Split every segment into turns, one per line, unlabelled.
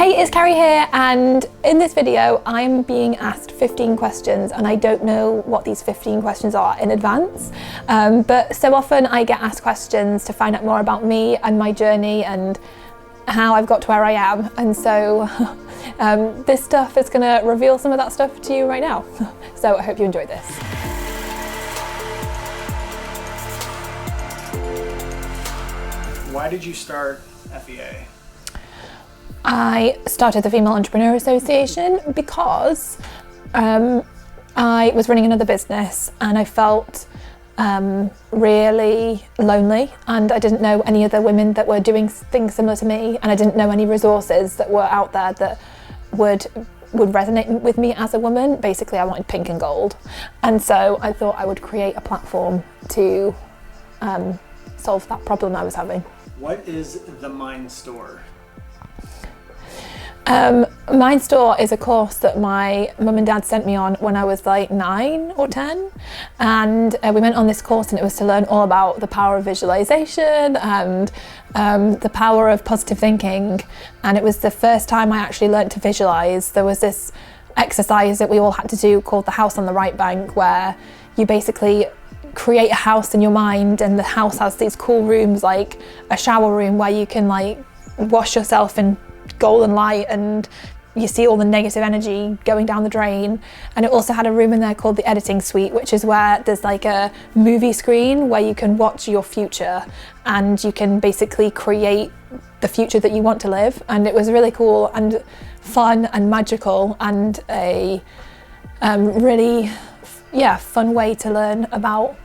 Hey, it's Carrie here, and in this video I'm being asked 15 questions and I don't know what these 15 questions are in advance, but so often I get asked questions to find out more about me and my journey and how I've got to where I am, and so this stuff is going to reveal some of that stuff to you right now. So I hope you enjoy this.
Why did you start FEA?
I started the Female Entrepreneurial Association because I was running another business and I felt really lonely, and I didn't know any other women that were doing things similar to me, and I didn't know any resources that were out there that would resonate with me as a woman. Basically, I wanted pink and gold, and so I thought I would create a platform to solve that problem I was having.
What is the Mind Store?
Mind Store is a course that my mum and dad sent me on when I was like 9 or 10, and we went on this course and it was to learn all about the power of visualization and the power of positive thinking, and it was the first time I actually learned to visualize. There was this exercise that we all had to do called the house on the right bank, where you basically create a house in your mind, and the house has these cool rooms like a shower room where you can like wash yourself in golden light and you see all the negative energy going down the drain. And it also had a room in there called the editing suite, which is where there's like a movie screen where you can watch your future and you can basically create the future that you want to live. And it was really cool and fun and magical, and a really fun way to learn about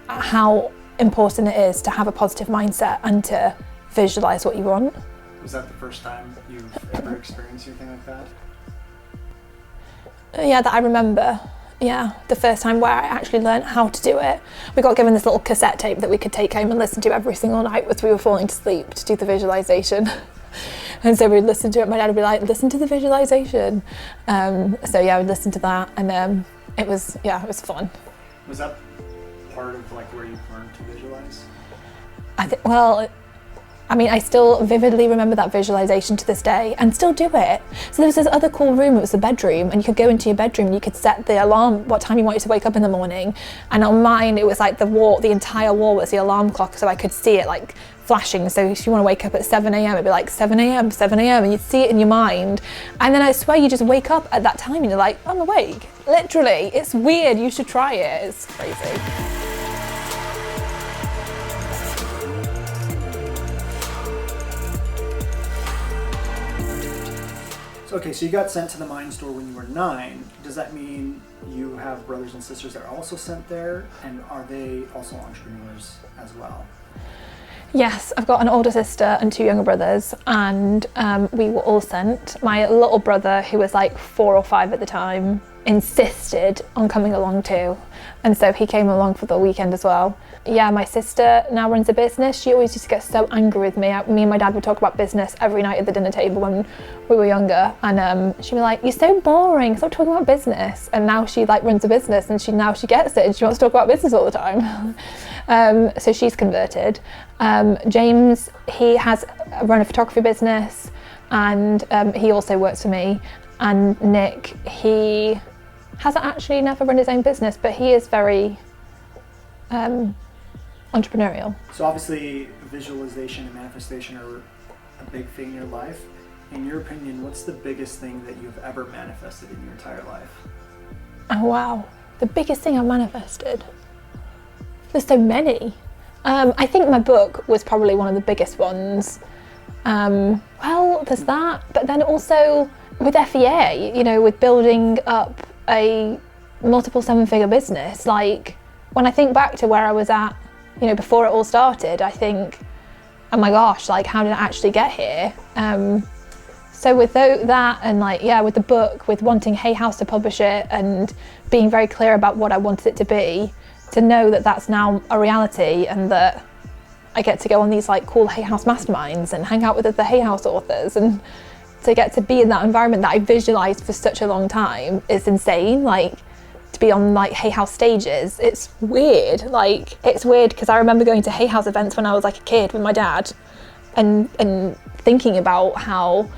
how important it is to have a positive mindset and to visualize what you want.
Was that the first time you've ever experienced anything like that?
Yeah, that I remember. Yeah, the first time where I actually learned how to do it. We got given this little cassette tape that we could take home and listen to every single night as we were falling to sleep to do the visualization. And so we'd listen to it. My dad would be like, listen to the visualization. So yeah, I would listen to that, and it was fun.
Was that part of like where you learned to visualize?
I still vividly remember that visualization to this day and still do it. So there was this other cool room, it was the bedroom, and you could go into your bedroom and you could set the alarm, what time you wanted to wake up in the morning. And on mine, it was like the entire wall was the alarm clock, so I could see it like flashing. So if you want to wake up at 7 a.m, it'd be like 7 a.m, 7 a.m, and you'd see it in your mind. And then I swear you just wake up at that time and you're like, I'm awake. Literally, it's weird, you should try it, it's crazy.
Okay, so you got sent to the Mind Store when you were 9. Does that mean you have brothers and sisters that are also sent there? And are they also entrepreneurs as well?
Yes, I've got an older sister and 2 younger brothers, and we were all sent. My little brother, who was like 4 or 5 at the time, insisted on coming along too, and so he came along for the weekend as well. Yeah, my sister now runs a business. She always used to get so angry with me. Me and my dad would talk about business every night at the dinner table when we were younger, and she'd be like, you're so boring, stop talking about business. And now she like runs a business, and she gets it and she wants to talk about business all the time. So she's converted. James, he has run a photography business, and he also works for me. And Nick, he hasn't actually never run his own business, but he is very entrepreneurial.
So obviously visualization and manifestation are a big thing in your life. In your opinion, what's the biggest thing that you've ever manifested in your entire life? Oh
wow, the biggest thing I've manifested? There's so many. I think my book was probably one of the biggest ones. Well, there's that, but then also with FEA, with building up a multiple 7-figure business, like when I think back to where I was at, before it all started, I think, oh my gosh, like how did I actually get here? So with that and with the book, with wanting Hay House to publish it and being very clear about what I wanted it to be, to know that that's now a reality, and that I get to go on these like cool Hay House masterminds and hang out with the Hay House authors, and to get to be in that environment that I visualized for such a long time is insane. Like, to be on like Hay House stages, it's weird. Like, it's weird because I remember going to Hay House events when I was like a kid with my dad, and thinking about how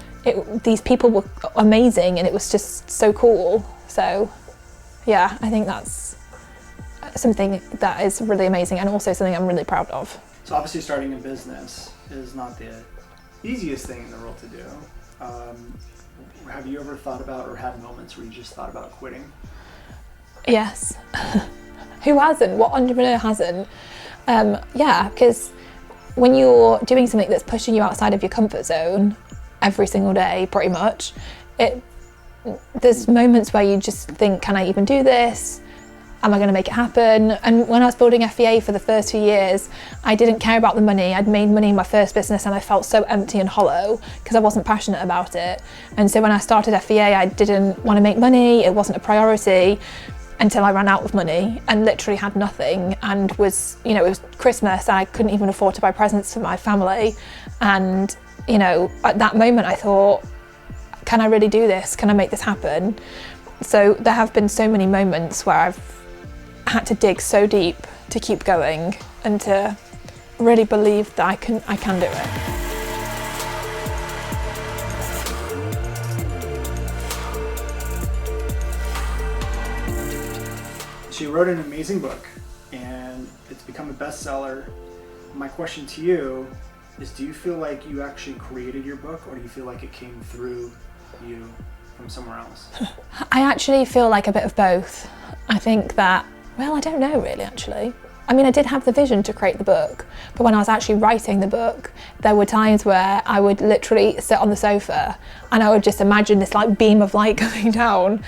these people were amazing and it was just so cool. So yeah, I think that's something that is really amazing and also something I'm really proud of.
So obviously starting a business is not the easiest thing in the world to do. Have you ever thought about or had moments where you just thought about quitting?
Yes. Who hasn't? What entrepreneur hasn't? Yeah, because when you're doing something that's pushing you outside of your comfort zone every single day, pretty much, there's moments where you just think, can I even do this? Am I going to make it happen? And when I was building FEA for the first few years, I didn't care about the money. I'd made money in my first business and I felt so empty and hollow because I wasn't passionate about it. And so when I started FEA, I didn't want to make money. It wasn't a priority until I ran out of money and literally had nothing, and was, you know, it was Christmas and I couldn't even afford to buy presents for my family. And, you know, at that moment I thought, can I really do this? Can I make this happen? So there have been so many moments where I've had to dig so deep to keep going and to really believe that I can do it.
So you wrote an amazing book and it's become a bestseller. My question to you is, do you feel like you actually created your book, or do you feel like it came through you from somewhere else?
I actually feel like a bit of both. I think that, well, I don't know really, actually. I mean, I did have the vision to create the book, but when I was actually writing the book, there were times where I would literally sit on the sofa and I would just imagine this like beam of light coming down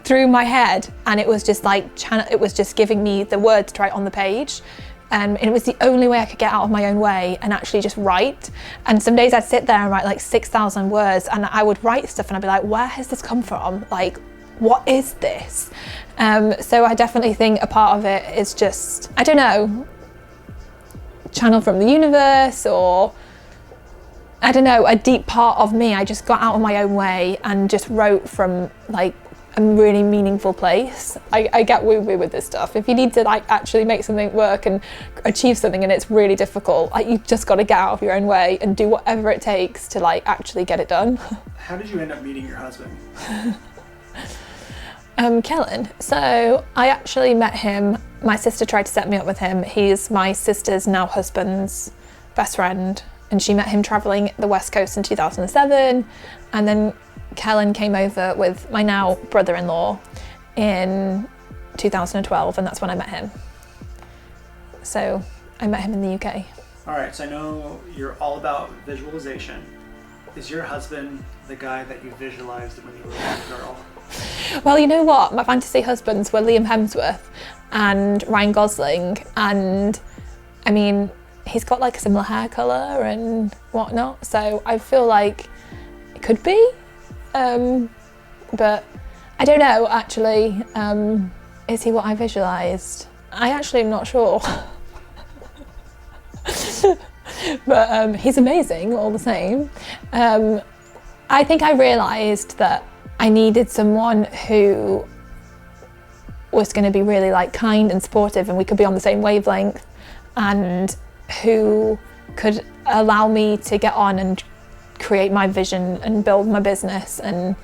through my head, and it was just like, it was just giving me the words to write on the page. And it was the only way I could get out of my own way and actually just write. And some days I'd sit there and write like 6,000 words, and I would write stuff and I'd be like, where has this come from? Like, what is this? So I definitely think a part of it is just, I don't know, channel from the universe, or I don't know, a deep part of me. I just got out of my own way and just wrote from like a really meaningful place. I get woo-woo with this stuff. If you need to like actually make something work and achieve something and it's really difficult, like you've just got to get out of your own way and do whatever it takes to like actually get it done.
How did you end up meeting your husband?
Kellen. So I actually met him, my sister tried to set me up with him. He's my sister's now husband's best friend, and she met him traveling the West Coast in 2007, and then Kellen came over with my now brother-in-law in 2012, and that's when I met him. So I met him in the UK.
All right, so I know you're all about visualization. Is your husband the guy that you visualized when you were a little girl?
Well, you know what? My fantasy husbands were Liam Hemsworth and Ryan Gosling, and I mean, he's got like a similar hair colour and whatnot, so I feel like it could be. But I don't know, actually. Is he what I visualised? I actually am not sure. But he's amazing all the same. I think I realised that I needed someone who was going to be really like kind and supportive, and we could be on the same wavelength, and who could allow me to get on and create my vision and build my business, and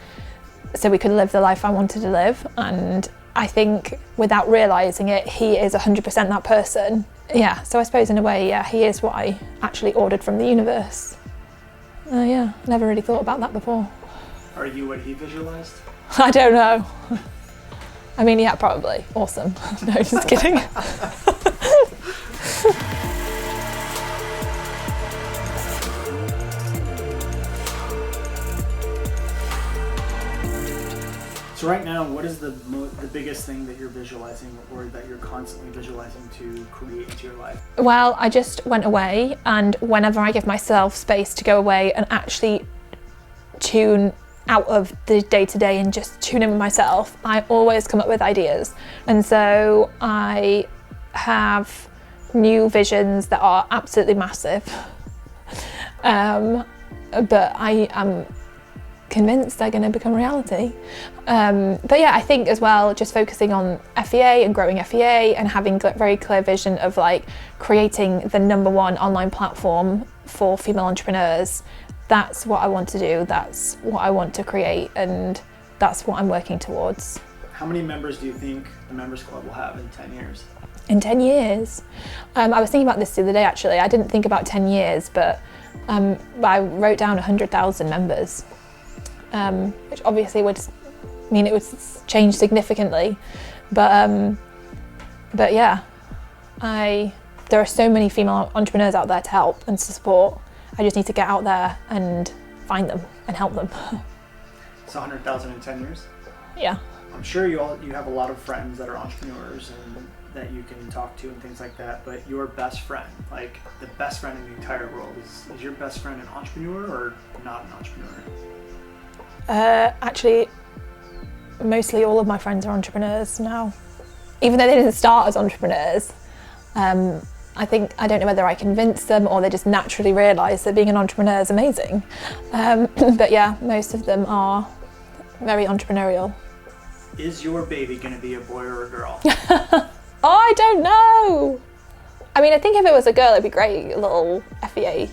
so we could live the life I wanted to live. And I think without realising it, he is 100% that person. Yeah, so I suppose in a way, yeah, he is what I actually ordered from the universe. Yeah, never really thought about that before.
Are you what he visualized?
I don't know. I mean, yeah, probably. Awesome. No, just kidding.
So right now, what is the biggest thing that you're visualizing, or that you're constantly visualizing to create into your life?
Well, I just went away, and whenever I give myself space to go away and actually tune out of the day-to-day and just tune in with myself, I always come up with ideas. And so I have new visions that are absolutely massive. But I am convinced they're going to become reality. But yeah, I think as well, just focusing on FEA and growing FEA and having a very clear vision of like creating the #1 online platform for female entrepreneurs that's what I want to do, that's what I want to create, and that's what I'm working towards.
How many members do you think the Members Club will have in 10 years?
In 10 years? I was thinking about this the other day actually. I didn't think about 10 years, but I wrote down 100,000 members, which obviously would mean it would change significantly. But yeah, there are so many female entrepreneurs out there to help and to support. I just need to get out there and find them and help them.
It's 100,000 in 10 years?
Yeah.
I'm sure you have a lot of friends that are entrepreneurs and that you can talk to and things like that, but your best friend, like the best friend in the entire world, is your best friend an entrepreneur or not an entrepreneur?
Actually, mostly all of my friends are entrepreneurs now. Even though they didn't start as entrepreneurs, I don't know whether I convinced them or they just naturally realise that being an entrepreneur is amazing. But yeah, most of them are very entrepreneurial.
Is your baby going to be a boy or a girl?
Oh, I don't know. I mean, I think if it was a girl, it'd be great. A little FEA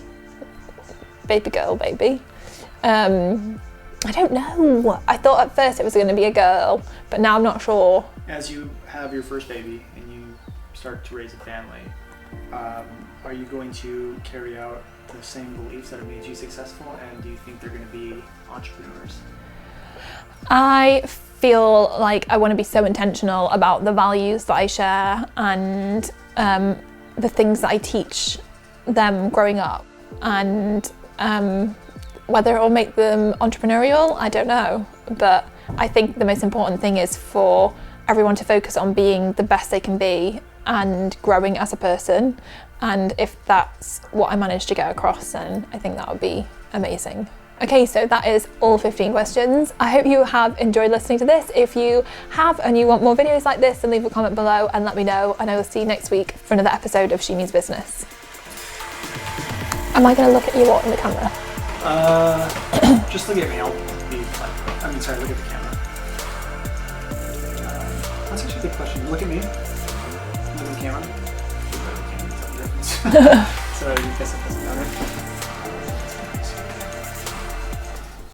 baby girl baby. I don't know. I thought at first it was going to be a girl, but now I'm not sure.
As you have your first baby and you start to raise a family, are you going to carry out the same beliefs that have made you successful, and do you think they're going to be entrepreneurs?
I feel like I want to be so intentional about the values that I share and the things that I teach them growing up, and whether it will make them entrepreneurial, I don't know. But I think the most important thing is for everyone to focus on being the best they can be and growing as a person. And if that's what I manage to get across, then I think that would be amazing. Okay, so that is all 15 questions. I hope you have enjoyed listening to this. If you have and you want more videos like this, then leave a comment below and let me know, and I will see you next week for another episode of She Means Business. Am I going to look at you or in the camera?
Just look at me. Look at the camera. That's actually a good question. Look at me. Look at the camera. So I guess it doesn't matter.